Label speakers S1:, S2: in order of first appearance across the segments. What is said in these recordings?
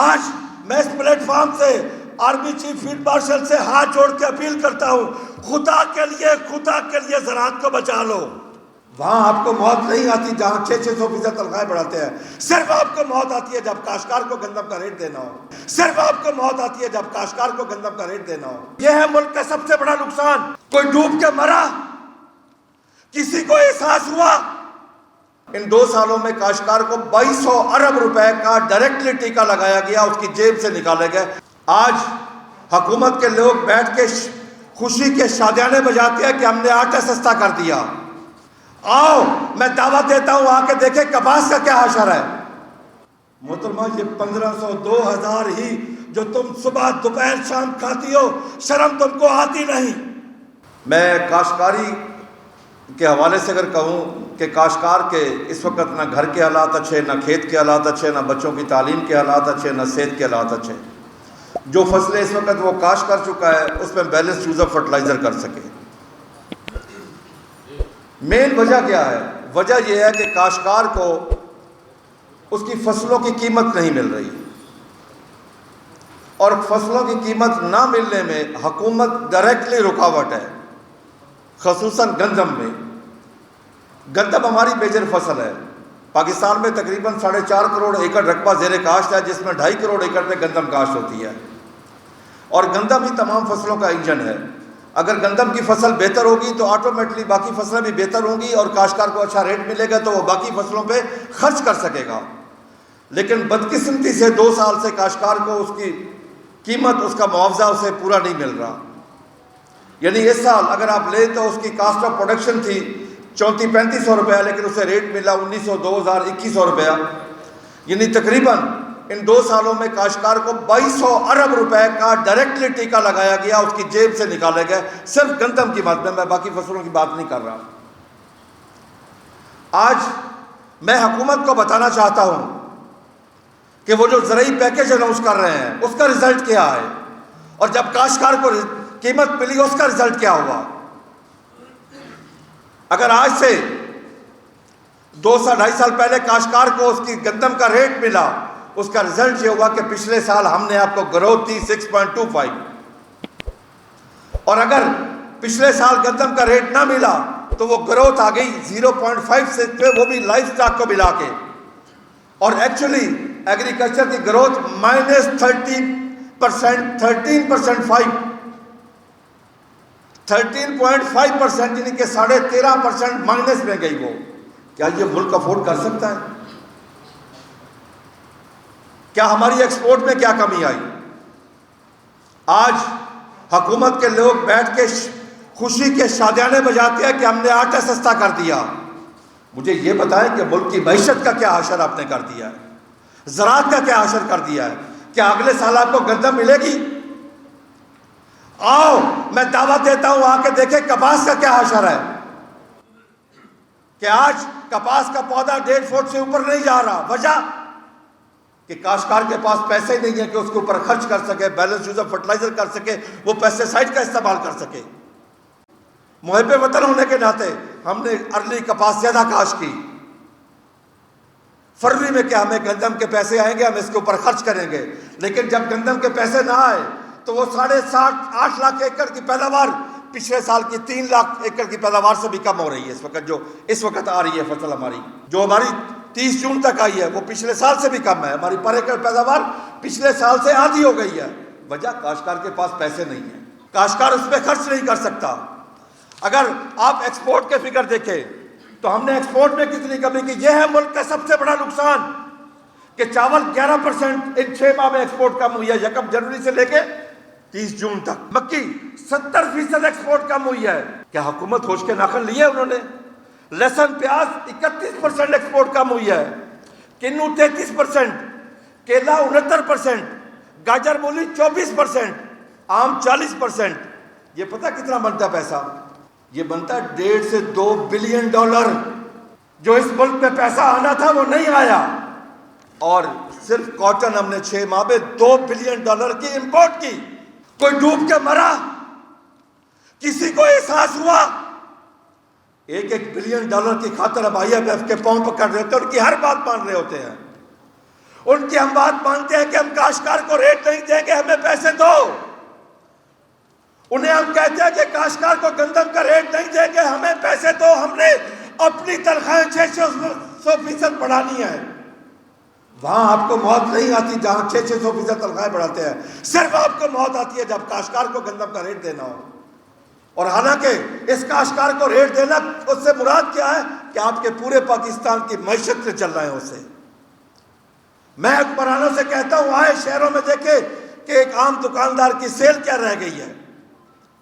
S1: آج میں اس plate form سے آرمی چیف فیلڈ مارشل سے ہاتھ جوڑ کے اپیل کرتا ہوں، خدا کے لیے زراعت کو بچا لو۔ وہاں آپ کو موت نہیں آتی جہاں 600% تنخواہیں بڑھاتے ہیں، صرف آپ کو موت آتی ہے جب کاشتکار کو گندم کا ریٹ دینا ہو، صرف آپ کو موت آتی ہے جب کاشتکار کو گندم کا ریٹ دینا ہو۔ یہ ہے ملک کا سب سے بڑا نقصان۔ کوئی ڈوب کے مرا، کسی کو احساس ہوا؟ ان 2 سالوں میں کاشتکار کو 2200 ارب روپے کا ڈائریکٹلی ٹیکہ لگایا گیا، اس کی جیب سے نکالے گئے۔ آج حکومت کے لوگ بیٹھ کے خوشی کے شادیانے بجاتے ہیں کہ ہم نے آٹا سستا کر دیا۔ آؤ میں دعوت دیتا ہوں، آ کے دیکھیں کپاس کا کیا حشر ہے۔ محترمہ یہ 1500 2000 ہی جو تم صبح دوپہر شام کھاتی ہو، شرم تم کو آتی نہیں؟ میں کاشتکاری کے حوالے سے اگر کہوں کہ کاشتکار کے اس وقت نہ گھر کے حالات اچھے، نہ کھیت کے حالات اچھے، نہ بچوں کی تعلیم کے حالات اچھے، نہ صحت کے حالات اچھے۔ جو فصلیں اس وقت وہ کاشت کر چکا ہے اس میں بیلنس یوز آف فرٹیلائزر کر سکے۔ مین وجہ کیا ہے؟ وجہ یہ ہے کہ کاشتکار کو اس کی فصلوں کی قیمت نہیں مل رہی، اور فصلوں کی قیمت نہ ملنے میں حکومت ڈائریکٹلی رکاوٹ ہے، خصوصاً گندم میں۔ گندم ہماری میجر فصل ہے۔ پاکستان میں تقریباً 4.5 کروڑ ایکڑ رقبہ زیر کاشت ہے، جس میں 2.5 کروڑ ایکڑ پہ گندم کاشت ہوتی ہے، اور گندم ہی تمام فصلوں کا انجن ہے۔ اگر گندم کی فصل بہتر ہوگی تو آٹومیٹلی باقی فصلیں بھی بہتر ہوں گی، اور کاشتکار کو اچھا ریٹ ملے گا تو وہ باقی فصلوں پہ خرچ کر سکے گا۔ لیکن بدقسمتی سے 2 سال سے کاشتکار کو اس کی قیمت، اس کا معاوضہ اسے پورا نہیں مل رہا۔ یعنی اس سال اگر آپ لیں تو اس کی کاسٹ آف پروڈکشن تھی 3400-3500 روپیہ، لیکن اسے ریٹ ملا 1900 2000 2100 روپیہ۔ یعنی تقریباً ان 2 سالوں میں کاشتکار کو 2200 ارب روپے کا ڈائریکٹلی ٹیکہ لگایا گیا، اس کی جیب سے نکالے گئے، صرف گندم کی بات میں باقی فصلوں کی بات نہیں کر رہا۔ آج میں حکومت کو بتانا چاہتا ہوں کہ وہ جو زرعی پیکیج اناؤنس کر رہے ہیں اس کا رزلٹ کیا ہے، اور جب کاشتکار کو قیمت ملی اس کا رزلٹ کیا ہوا۔ اگر آج سے 2-2.5 سال پہلے کاشتکار کو اس کی گندم کا ریٹ ملا، اس کا رزلٹ یہ ہوا کہ پچھلے سال ہم نے آپ کو گروتھ دی 6.25، اور اگر پچھلے سال گندم کا ریٹ نہ ملا تو وہ گروتھ آ گئی 0.56 پہ، وہ بھی لائف سٹاک کو ملا کے۔ اور ایکچولی ایگریکلچر کی گروتھ -30%، 13.5%، یعنی کہ 13.5% مائنس میں گئی وہ۔ کیا یہ ملک افورڈ کر سکتا ہے؟ کیا ہماری ایکسپورٹ میں کیا کمی آئی؟ آج حکومت کے لوگ بیٹھ کے خوشی کے شادیانے بجاتے ہیں کہ ہم نے آٹا سستا کر دیا۔ مجھے یہ بتائیں کہ ملک کی معیشت کا کیا حشر آپ نے کر دیا ہے، زراعت کا کیا حشر کر دیا ہے؟ کیا اگلے سال آپ کو گندم ملے گی؟ آؤ میں دعوت دیتا ہوں، آ کے دیکھیں کپاس کا کیا حشر ہے، کہ آج کپاس کا پودا 1.5 فٹ سے اوپر نہیں جا رہا۔ وجہ کہ کاشتکار کے پاس پیسے نہیں ہیں کہ اس کے اوپر خرچ کر سکے، بیلنس یوز آف فرٹیلائزر کر سکے، وہ پیسٹی سائڈ کا استعمال کر سکے۔ محب وطن ہونے کے ناطے ہم نے ارلی کپاس زیادہ کاشت کی۔ فروری میں کیا ہمیں گندم کے پیسے آئیں گے، ہم اس کے اوپر خرچ کریں گے، لیکن جب گندم کے پیسے نہ آئے تو وہ 8.5 لاکھ ایکڑ کی پیداوار پچھلے سال کی 3 لاکھ ایکڑ کی پیداوار سے بھی کم ہو رہی ہے۔ اس وقت آ رہی ہے فصل ہماری، جو ہماری 30 جون تک آئی ہے، وہ پچھلے سال سے بھی کم ہے۔ ہماری پر ایکڑ پیداوار پچھلے سال سے آدھی ہو گئی ہے۔ وجہ کاشتکار کے پاس پیسے نہیں ہیں، کاشتکار اس پہ خرچ نہیں کر سکتا۔ اگر آپ ایکسپورٹ کے فگر دیکھیں تو ہم نے ایکسپورٹ میں کتنی کمی کی۔ یہ ہے ملک کا سب سے بڑا نقصان کہ چاول 11% ان 6 ماہ میں ایکسپورٹ کم ہوئی ہے، 1 جنوری سے لے کے 30 جون تک۔ مکی 70% ایکسپورٹ کم ہوئی ہے۔ کیا حکومت ہوش کے ناخن لیے انہوں نے؟ لہسن پیاز 31% ایکسپورٹ کم ہوئی ہے، کنو 33%، کیلا 69%، گاجر مولی 24%، آم 40%۔ یہ پتہ کتنا بنتا پیسہ؟ یہ بنتا 1.5 سے 2 بلین ڈالر۔ جو اس ملک میں پیسہ آنا تھا وہ نہیں آیا، اور صرف کاٹن ہم نے 6 ماہ میں 2 بلین ڈالر کی امپورٹ کی۔ کوئی ڈوب کے مرا، کسی کو احساس ہوا؟ 1 بلین ڈالر کی خاطر اب IMF کے پاؤں پکڑ رہے ہوتے ہیں، ان کی ہر بات مان رہے ہوتے ہیں۔ ان کی ہم بات مانتے ہیں کہ ہم کاشتکار کو ریٹ نہیں دیں گے, ہمیں پیسے دو. انہیں ہم کہتے ہیں کہ کاشتکار کو گندم کا ریٹ نہیں دیں گے, ہمیں پیسے دو. ہم نے اپنی تنخواہیں 600% بڑھانی ہے. وہاں آپ کو موت نہیں آتی جہاں 600% تنخواہیں بڑھاتے ہیں, صرف آپ کو موت آتی ہے جب کاشتکار کو گندم کا ریٹ دینا ہو. اور حالانکہ اس کاشتکار کو ریٹ دینا, اس سے مراد کیا ہے کہ آپ کے پورے پاکستان کی معیشت سے چل رہے ہیں. اس سے میں حکمرانوں سے کہتا ہوں, آئے شہروں میں دیکھیں کہ ایک عام دکاندار کی سیل کیا رہ گئی ہے.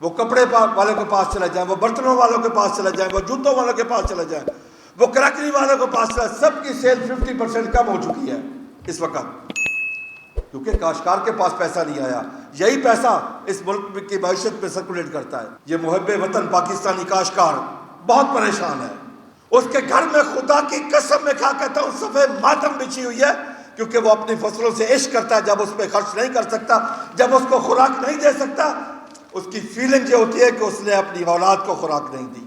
S1: وہ کپڑے والوں کے پاس چلے جائیں, وہ برتنوں والوں کے پاس چلے جائیں, وہ جوتوں والوں کے پاس چلے جائیں, وہ کراکری والوں کے پاس چلے, سب کی سیل 50% کم ہو چکی ہے اس وقت, کیونکہ کاشتکار کے پاس پیسہ نہیں آیا. یہی پیسہ اس ملک کی معیشت میں سرکولیٹ کرتا ہے. یہ محب وطن پاکستانی کاشتکار بہت پریشان ہے. اس کے گھر میں خدا کی قسم میں کھا کہتا ہوں صفحے ماتم بچھی ہوئی ہے, کیونکہ وہ اپنی فصلوں سے عشق کرتا ہے. جب اس پہ خرچ نہیں کر سکتا, جب اس کو خوراک نہیں دے سکتا, اس کی فیلنگ یہ ہوتی ہے کہ اس نے اپنی اولاد کو خوراک نہیں دی.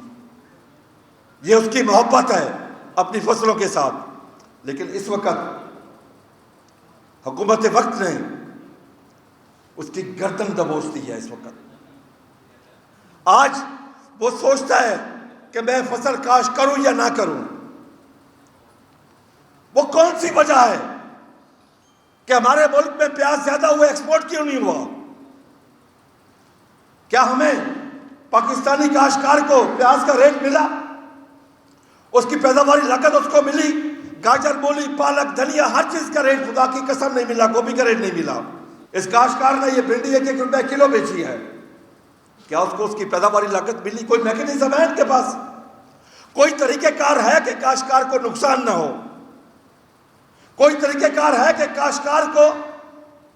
S1: یہ اس کی محبت ہے اپنی فصلوں کے ساتھ. لیکن اس وقت حکومت وقت نے اس کی گردن دبوچ دی ہے. اس وقت آج وہ سوچتا ہے کہ میں فصل کاشت کروں یا نہ کروں. وہ کون سی وجہ ہے کہ ہمارے ملک میں پیاز زیادہ ہوا, ایکسپورٹ کیوں نہیں ہوا؟ کیا ہمیں پاکستانی کاشتکار کو پیاز کا ریٹ ملا؟ اس کی پیداواری لاگت اس کو ملی؟ گاجر, مولی, پالک, دھنیا, ہر چیز کا ریٹ خدا کی قسم نہیں ملا. گوبھی کا ریٹ نہیں ملا. اس کاشتکار نے یہ بھنڈی 1 روپے کلو بیچی ہے, کیا اس کو اس کی پیداواری لاگت ملی؟ کوئی میکینزم ہے ان کے پاس؟ کوئی طریقہ کار ہے کہ کاشتکار کو نقصان نہ ہو؟ کوئی طریقہ کار ہے کہ کاشتکار کو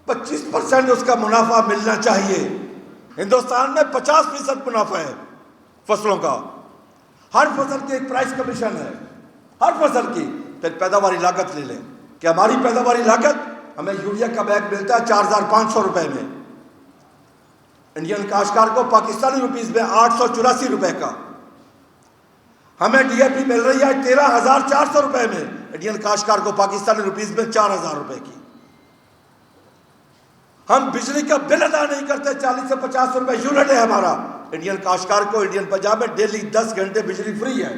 S1: 25% اس کا منافع ملنا چاہیے؟ ہندوستان میں 50% منافع ہے فصلوں کا. ہر فصل کی ایک پرائس کمیشن ہے, ہر فصل کی. پھر پیداواری لاگت لے لیں کہ ہماری پیداواری لاگت, ہمیں یوریا کا بیگ ملتا ہے 4500 روپے میں, انڈین کاشتکار کو پاکستانی روپیز میں 884 روپے کا. ہمیں ڈی اے پی مل رہی ہے 13400 روپے میں, انڈین کاشتکار کو پاکستانی روپیز میں 4000 روپے کی. ہم بجلی کا بل ادا نہیں کرتے, 40 سے 50 روپے یونٹ ہے ہمارا. انڈین کاشتکار کو انڈین پنجاب میں ڈیلی 10 گھنٹے بجلی فری ہے.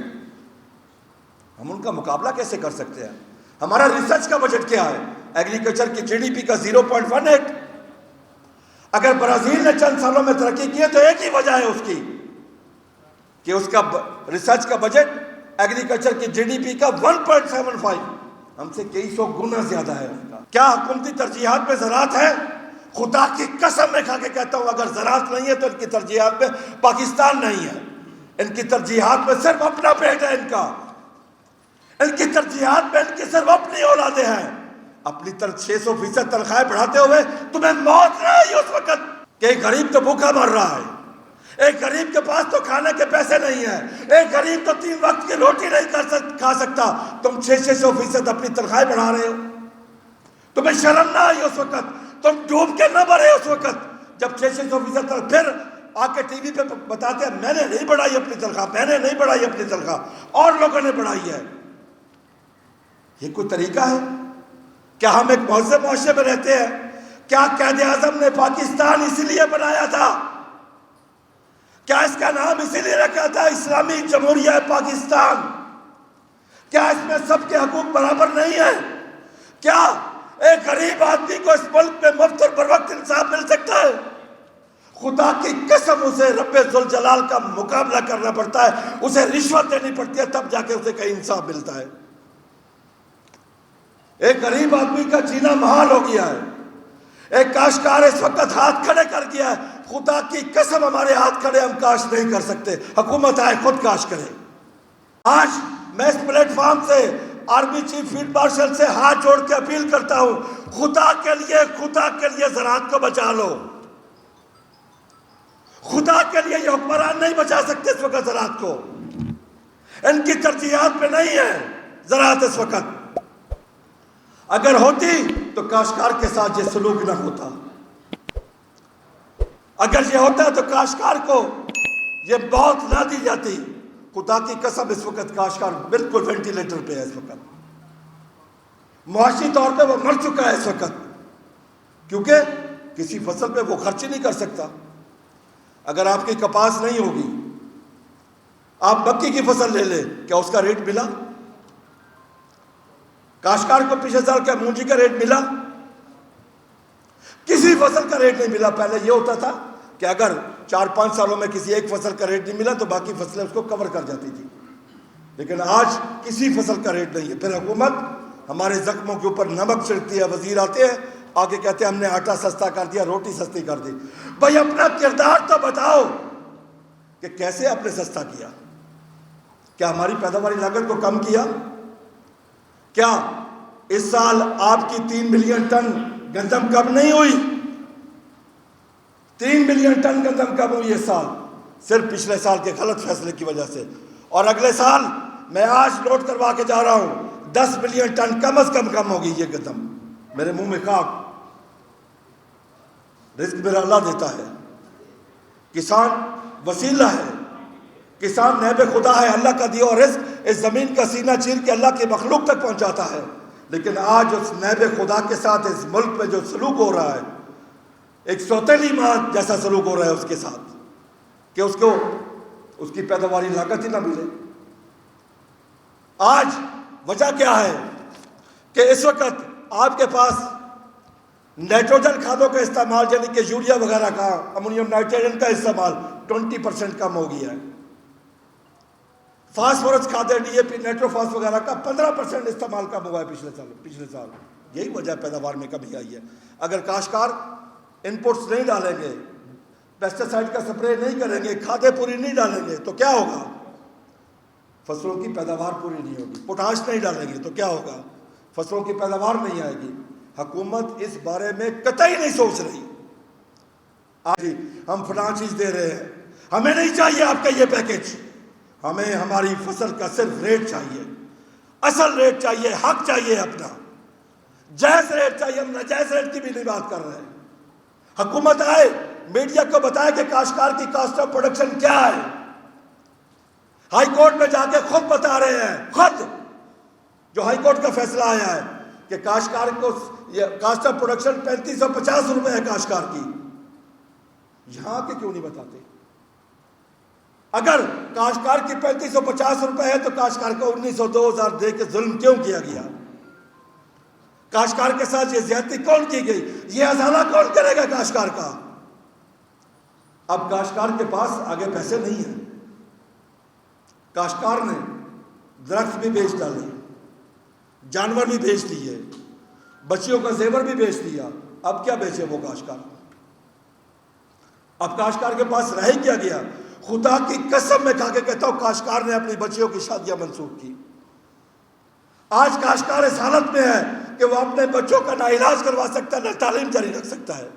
S1: ہم ان کا مقابلہ کیسے کر سکتے ہیں؟ ہمارا ریسرچ کا بجٹ کیا ہے؟ ایگریکلچر کی جی ڈی پی کا 0.18. اگر برازیل نے چند سالوں میں ترقی کی ہے تو ایک ہی وجہ ہے اس کی کہ اس کا ریسرچ کا بجٹ ایگریکلچر کی جی ڈی پی کا 1.75, ہم سے کئی سو گنا زیادہ ہے ان کا. کیا حکومتی ترجیحات میں زراعت ہے؟ خدا کی قسم میں کھا کے کہتا ہوں, اگر زراعت نہیں ہے تو ان کی ترجیحات میں پاکستان نہیں ہے. ان کی ترجیحات میں صرف اپنا پیٹ ہے ان کا. ان کی ترجیحات میں ان کی صرف اپنی اولادیں ہیں. اپنی 600% تنخواہیں بڑھاتے ہوئے تمہیں موت نہ آئی اس وقت کہ ایک غریب تو بھوکا مر رہا ہے, ایک غریب کے پاس تو کھانے کے پیسے نہیں ہیں, ایک غریب تو 3 وقت کی روٹی نہیں کھا سکتا. تم 600% اپنی تنخواہیں بڑھا رہے ہو. تمہیں شرم نہ آئی اس وقت؟ تم ڈوب کے نہ مرے اس وقت جب 600%. پھر آ کے ٹی وی پہ بتاتے ہیں میں نے نہیں بڑھائی اپنی تنخواہ, میں نے نہیں بڑھائی اپنی تنخواہ, اور لوگوں نے بڑھائی ہے. یہ کوئی طریقہ ہے؟ کیا ہم ایک مہذب معاشرے میں رہتے ہیں؟ کیا قائد اعظم نے پاکستان اسی لیے بنایا تھا؟ کیا اس کا نام اسی لیے رکھا تھا اسلامی جمہوریہ پاکستان؟ کیا اس میں سب کے حقوق برابر نہیں ہیں؟ کیا ایک غریب آدمی کو اس ملک میں مفت اور بروقت انصاف مل سکتا ہے؟ خدا کی قسم اسے رب ذوالجلال کا مقابلہ کرنا پڑتا ہے, اسے رشوت دینی پڑتی ہے, تب جا کے اسے کہیں انصاف ملتا ہے. ایک غریب آدمی کا جینا محال ہو گیا ہے. ایک کاشتکار اس وقت ہاتھ کھڑے کر گیا ہے. خدا کی قسم ہمارے ہاتھ کھڑے ہم کاشت نہیں کر سکتے. حکومت آئے خود کاشت کرے. آج میں اس پلیٹ فارم سے آرمی چیف فیلڈ مارشل سے ہاتھ جوڑ کے اپیل کرتا ہوں, خدا کے لیے زراعت کو بچا لو. خدا کے لیے یہ حکمران نہیں بچا سکتے اس وقت زراعت کو. ان کی ترجیحات پہ نہیں ہے زراعت اس وقت. اگر ہوتی تو کاشتکار کے ساتھ یہ سلوک نہ ہوتا. اگر یہ ہوتا تو کاشتکار کو یہ موت نہ دی جاتی. خدا کی قسم اس وقت کاشتکار بالکل وینٹیلیٹر پہ ہے اس وقت. معاشی طور پہ وہ مر چکا ہے اس وقت، کیونکہ کسی فصل پہ وہ خرچ ہی نہیں کر سکتا۔ اگر آپ کی کپاس نہیں ہوگی، آپ مکئی کی فصل لے لیں، کیا اس کا ریٹ ملا؟ کاشتکار کو پچھلے سال کیا مونجی کا ریٹ ملا؟ کسی فصل کا ریٹ نہیں ملا۔ پہلے یہ ہوتا تھا کہ اگر 4-5 سالوں میں کسی ایک فصل کا ریٹ نہیں ملا تو باقی فصلیں اس کو کور کر جاتی تھی، لیکن آج کسی فصل کا ریٹ نہیں ہے۔ پھر حکومت ہمارے زخموں کے اوپر نمک چھڑکتی ہے، وزیر آتے ہیں آگے کہتے ہیں ہم نے آٹا سستا کر دیا، روٹی سستی کر دی۔ بھائی اپنا کردار تو بتاؤ کہ کیسے آپ نے سستا کیا؟ کیا ہماری پیداواری لاگت کو کم کیا؟ کیا اس سال آپ کی 3 ملین ٹن گندم کم نہیں ہوئی؟ 3 ملین ٹن گندم کم ہوئی اس سال، صرف پچھلے سال کے غلط فیصلے کی وجہ سے۔ اور اگلے سال میں آج نوٹ کروا کے جا رہا ہوں 10 ملین ٹن کم از کم ہوگی یہ گندم۔ میرے منہ میں خاک، رزق میرا اللہ دیتا ہے، کسان وسیلہ ہے، کسان نائب خدا ہے، اللہ کا دیا اور رزق اس زمین کا سینہ چیر کے اللہ کی مخلوق تک پہنچاتا ہے۔ لیکن آج اس نائب خدا کے ساتھ اس ملک میں جو سلوک ہو رہا ہے، ایک سوتیلی ماں جیسا سلوک ہو رہا ہے اس کے ساتھ، کہ اس کو اس کی پیداواری لاگت ہی نہ ملے۔ آج وجہ کیا ہے کہ اس وقت آپ کے پاس نائٹروجن کھادوں کا استعمال، یعنی کہ یوریا وغیرہ کا، امونیم نائٹریٹ کا استعمال 20% کم ہو گیا ہے۔ فاسفورس کھادیں، ڈی اے پی، نائٹروفاس وغیرہ کا 15% استعمال کم ہوا ہے پچھلے سال۔ یہی وجہ پیداوار میں کمی آئی ہے۔ اگر کاشتکار انپوٹس نہیں ڈالیں گے، پیسٹیسائڈ کا سپرے نہیں کریں گے، کھادیں پوری نہیں ڈالیں گے تو کیا ہوگا؟ فصلوں کی پیداوار پوری نہیں ہوگی۔ پوٹاش نہیں ڈالیں گے تو کیا ہوگا؟ فصلوں کی پیداوار نہیں آئے گی۔ حکومت اس بارے میں قطعی نہیں سوچ رہی۔ آج ہم فلاں چیز دے رہے ہیں، ہمیں نہیں چاہیے آپ کا یہ پیکج، ہمیں ہماری فصل کا صرف ریٹ چاہیے، اصل ریٹ چاہیے، حق چاہیے اپنا، جائز ریٹ چاہیے۔ ہم ناجائز ریٹ کی بھی نہیں بات کر رہے ہیں۔ حکومت آئے میڈیا کو بتائے کہ کاشتکار کی کاسٹ آف پروڈکشن کیا ہے۔ ہائی کورٹ میں جا کے خود بتا رہے ہیں، خود جو ہائی کورٹ کا فیصلہ آیا ہے کہ کاشتکار کو کاسٹ آف پروڈکشن 3550 روپے ہے کاشتکار کی۔ یہاں کے کیوں نہیں بتاتے؟ اگر کاشتکار کی 3550 روپے ہے تو کاشتکار کو 1900 2000 دے کے ظلم کیوں کیا گیا؟ کاشتکار کے ساتھ یہ زیادتی کون کی گئی؟ یہ ازالہ کون کرے گا کاشتکار کا؟ اب کاشتکار کے پاس آگے پیسے نہیں ہیں۔ کاشتکار نے درخت بھی بیچ ڈالے، جانور بھی بیچ دیے، بچیوں کا زیور بھی بیچ دیا۔ اب کیا بیچے وہ کاشتکار؟ اب کاشتکار کے پاس رہ کیا گیا؟ خدا کی قسم میں کھا کے کہتا ہوں کاشتکار نے اپنی بچیوں کی شادیاں منسوخ کی۔ آج کاشتکار اس حالت میں ہے کہ وہ اپنے بچوں کا نہ علاج کروا سکتا ہے، نہ تعلیم جاری رکھ سکتا ہے،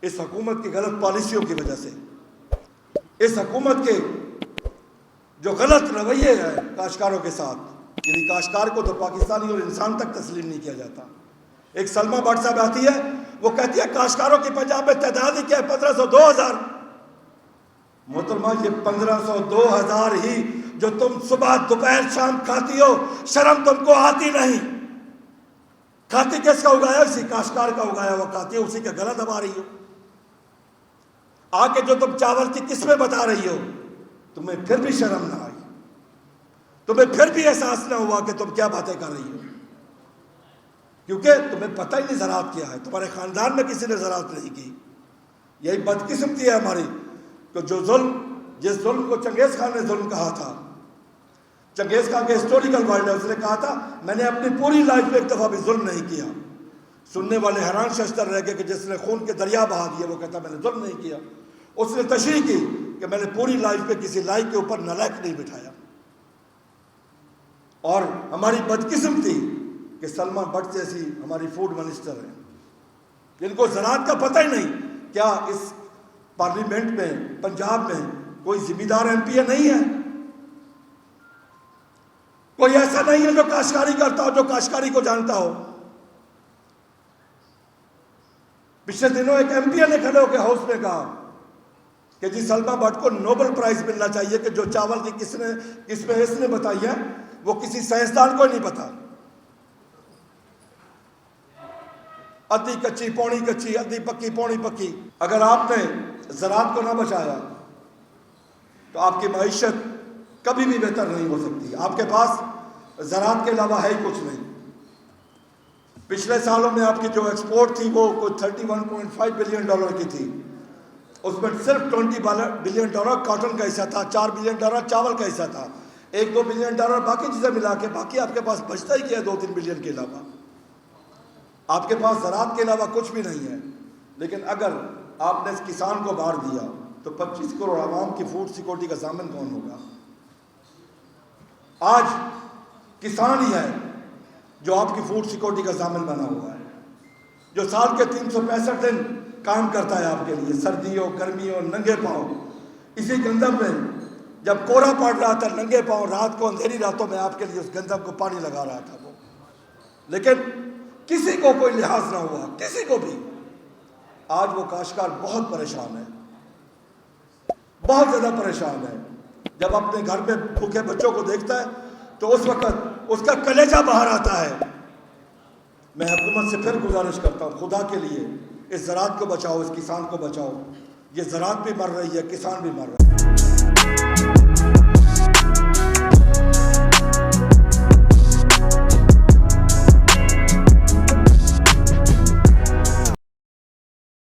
S1: اس حکومت کی غلط پالیسیوں کی وجہ سے، اس حکومت کے جو غلط رویے ہیں کاشتکاروں کے ساتھ۔ یعنی کاشتکار کو تو پاکستانی اور انسان تک تسلیم نہیں کیا جاتا۔ ایک سلمہ بٹ صاحب آتی ہے، وہ کہتی ہے کاشتکاروں کی پنجاب میں تعداد ہی کیا ہے؟ 1500 2000۔ محترمہ یہ 1500 2000 ہی جو تم صبح دوپہر شام کھاتی ہو، شرم تم کو آتی نہیں؟ کھاتی کس کا اگایا؟ اسی کاشتکار کا اگایا ہوا کھاتی ہے، اسی کا گلا دبا رہی ہو۔ آ کے جو تم چاول کی قسمیں بتا رہی ہو، تمہیں پھر بھی شرم نہ آئی، تمہیں پھر بھی احساس نہ ہوا کہ تم کیا باتیں کر رہی ہو، کیونکہ تمہیں پتہ ہی نہیں زراعت کیا ہے، تمہارے خاندان میں کسی نے زراعت نہیں کی۔ یہی بدقسمتی ہے ہماری کہ جو ظلم، جس ظلم کو چنگیز خان نے ظلم کہا تھا، چنگیز خان کے ہسٹوریکل ورڈ ہے، اس نے کہا تھا میں نے اپنی پوری لائف میں ایک دفعہ بھی ظلم نہیں کیا۔ سننے والے حیران ششتر رہ گئے کہ جس نے خون کے دریا بہا دیے وہ کہتا میں نے ظلم نہیں کیا۔ اس نے تشریح کی کہ میں نے پوری لائف میں کسی لائق کے اوپر نالائق نہیں بٹھایا۔ اور ہماری بدقسمتی کہ سلمہ بٹ جیسی ہماری فوڈ منسٹر ہیں جن کو زراعت کا پتہ ہی نہیں۔ کیا اس پارلیمنٹ میں پنجاب میں کوئی ذمہ دار ایم پی نہیں ہے؟ کوئی ایسا نہیں ہے جو کاشتکاری کرتا ہو، جو کاشتکاری کو جانتا ہو؟ پچھلے دنوں ایک ایم پی نے کھڑے ہو کے ہاؤس میں کہا کہ جی سلمہ بٹ کو نوبل پرائز ملنا چاہیے کہ جو چاول کی قسمیں اس نے بتائی ہے وہ کسی سائنسدان کو نہیں پتا۔ ادھی کچی پونی کچی، ادھی پکی پونی پکی. اگر آپ نے زراعت کو نہ بچایا تو آپ کی معیشت کبھی بھی بہتر نہیں ہو سکتی. آپ کے پاس زراعت کے علاوہ ہے ہی کچھ نہیں. پچھلے سالوں میں آپ کی جو ایکسپورٹ تھی وہ کوئی $31.5 بلین کی تھی. اس میں صرف $20 بلین کاٹن کا حصہ تھا، $4 بلین چاول کا حصہ تھا، $1-2 بلین باقی چیزیں ملا کے، باقی آپ کے پاس بچتا ہی کیا 2-3 بلین کے علاوہ. آپ کے پاس زراعت کے علاوہ کچھ بھی نہیں ہے. لیکن اگر آپ نے اس کسان کو مار دیا تو 25 کروڑ عوام کی فوڈ سیکورٹی کا ضامن کون ہوگا؟ آج کسان ہی ہے جو آپ کی فوڈ سیکورٹی کا ضامن بنا ہوا ہے، جو سال کے 365 دن کام کرتا ہے آپ کے لیے، سردیوں گرمیوں ننگے پاؤں. اسی گندم میں جب کوڑا پڑ رہا تھا ننگے پاؤں رات کو اندھیری راتوں میں آپ کے لیے اس گندم کو پانی لگا رہا تھا وہ. لیکن کسی کو کوئی لحاظ نہ ہوا، کسی کو بھی. آج وہ کاشتکار بہت پریشان ہے، بہت زیادہ پریشان ہے. جب اپنے گھر میں بھوکے بچوں کو دیکھتا ہے تو اس وقت اس کا کلیجہ باہر آتا ہے. میں حکومت سے پھر گزارش کرتا ہوں، خدا کے لیے اس زراعت کو بچاؤ، اس کسان کو بچاؤ. یہ زراعت بھی مر رہی ہے، کسان بھی مر رہا ہے.